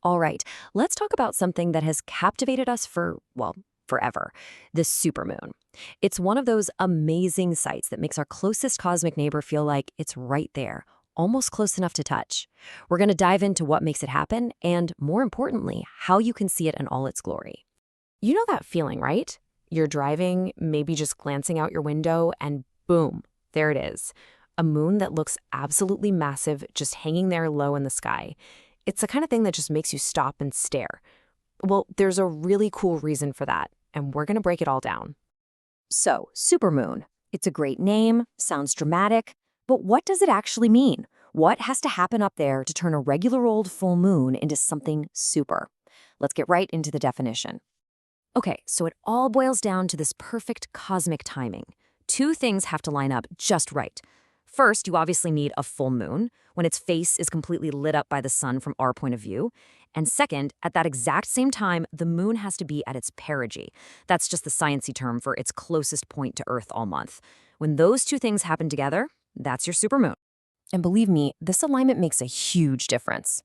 All right, let's talk about something that has captivated us for, well, forever, the supermoon. It's one of those amazing sights that makes our closest cosmic neighbor feel like it's right there, almost close enough to touch. We're going to dive into what makes it happen and, more importantly, how you can see it in all its glory. You know that feeling, right? You're driving, maybe just glancing out your window, and boom, there it is. A moon that looks absolutely massive, just hanging there low in the sky. It's the kind of thing that just makes you stop and stare. Well, there's a really cool reason for that, and we're going to break it all down. So, supermoon. It's a great name, sounds dramatic, but what does it actually mean? What has to happen up there to turn a regular old full moon into something super? Let's get right into the definition. Okay, so it all boils down to this perfect cosmic timing. Two things have to line up just right. First, you obviously need a full moon, when its face is completely lit up by the sun from our point of view. And second, at that exact same time, the moon has to be at its perigee. That's just the sciencey term for its closest point to Earth all month. When those two things happen together, that's your supermoon. And believe me, this alignment makes a huge difference.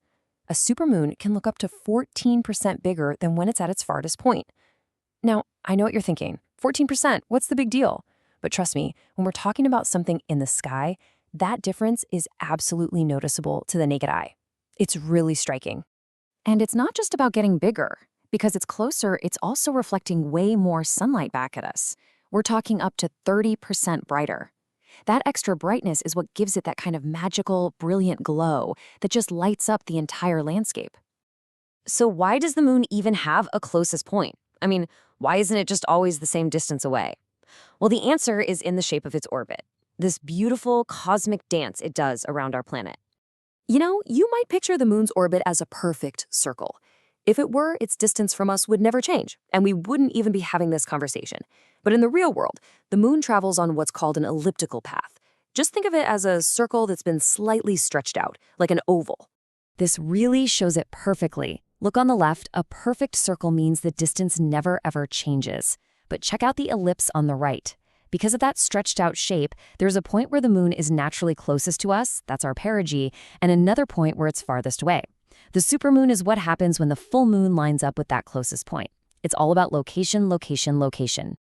A supermoon can look up to 14% bigger than when it's at its farthest point. Now, I know what you're thinking. 14%, what's the big deal? But trust me, when we're talking about something in the sky, that difference is absolutely noticeable to the naked eye. It's really striking. And it's not just about getting bigger. Because it's closer, it's also reflecting way more sunlight back at us. We're talking up to 30% brighter. That extra brightness is what gives it that kind of magical, brilliant glow that just lights up the entire landscape. So why does the moon even have a closest point? I mean, why isn't it just always the same distance away? Well, the answer is in the shape of its orbit, this beautiful cosmic dance it does around our planet. You know, you might picture the moon's orbit as a perfect circle. If it were, its distance from us would never change, and we wouldn't even be having this conversation. But in the real world, the moon travels on what's called an elliptical path. Just think of it as a circle that's been slightly stretched out, like an oval. This really shows it perfectly. Look on the left, a perfect circle means the distance never ever changes. But check out the ellipse on the right. Because of that stretched out shape, there's a point where the moon is naturally closest to us, that's our perigee, and another point where it's farthest away. The supermoon is what happens when the full moon lines up with that closest point. It's all about location, location, location.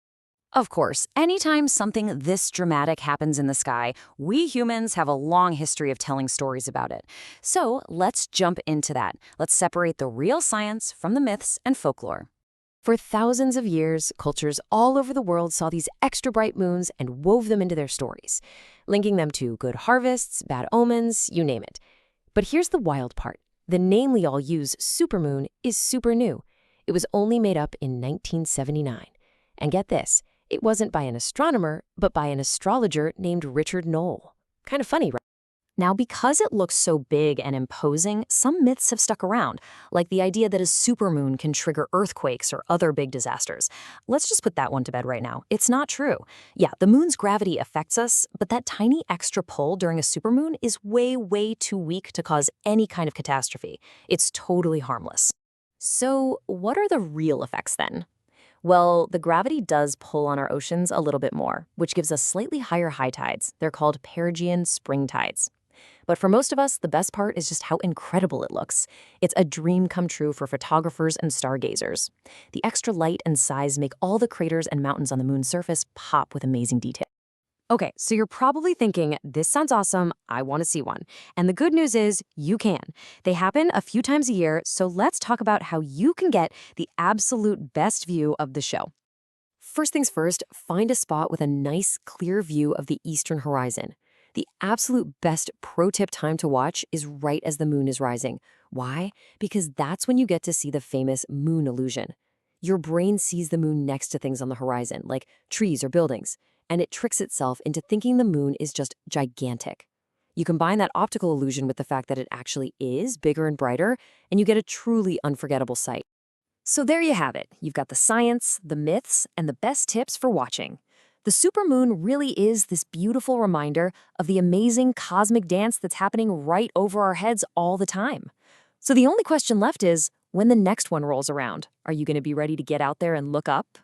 Of course, anytime something this dramatic happens in the sky, we humans have a long history of telling stories about it. So let's jump into that. Let's separate the real science from the myths and folklore. For thousands of years, cultures all over the world saw these extra bright moons and wove them into their stories, linking them to good harvests, bad omens, you name it. But here's the wild part. The name we all use, supermoon, is super new. It was only made up in 1979. And get this, it wasn't by an astronomer, but by an astrologer named Richard Knoll. Kind of funny, right? Now, because it looks so big and imposing, some myths have stuck around, like the idea that a supermoon can trigger earthquakes or other big disasters. Let's just put that one to bed right now. It's not true. Yeah, the moon's gravity affects us, but that tiny extra pull during a supermoon is way, way too weak to cause any kind of catastrophe. It's totally harmless. So, what are the real effects then? Well, the gravity does pull on our oceans a little bit more, which gives us slightly higher high tides. They're called perigean spring tides. But for most of us, the best part is just how incredible it looks. It's a dream come true for photographers and stargazers. The extra light and size make all the craters and mountains on the moon's surface pop with amazing detail. Okay, so you're probably thinking, this sounds awesome, I want to see one. And the good news is, you can. They happen a few times a year, so let's talk about how you can get the absolute best view of the show. First things first, find a spot with a nice, clear view of the eastern horizon. The absolute best pro-tip time to watch is right as the moon is rising. Why? Because that's when you get to see the famous moon illusion. Your brain sees the moon next to things on the horizon, like trees or buildings, and it tricks itself into thinking the moon is just gigantic. You combine that optical illusion with the fact that it actually is bigger and brighter, and you get a truly unforgettable sight. So there you have it. You've got the science, the myths, and the best tips for watching. The supermoon really is this beautiful reminder of the amazing cosmic dance that's happening right over our heads all the time. So the only question left is, when the next one rolls around, are you going to be ready to get out there and look up?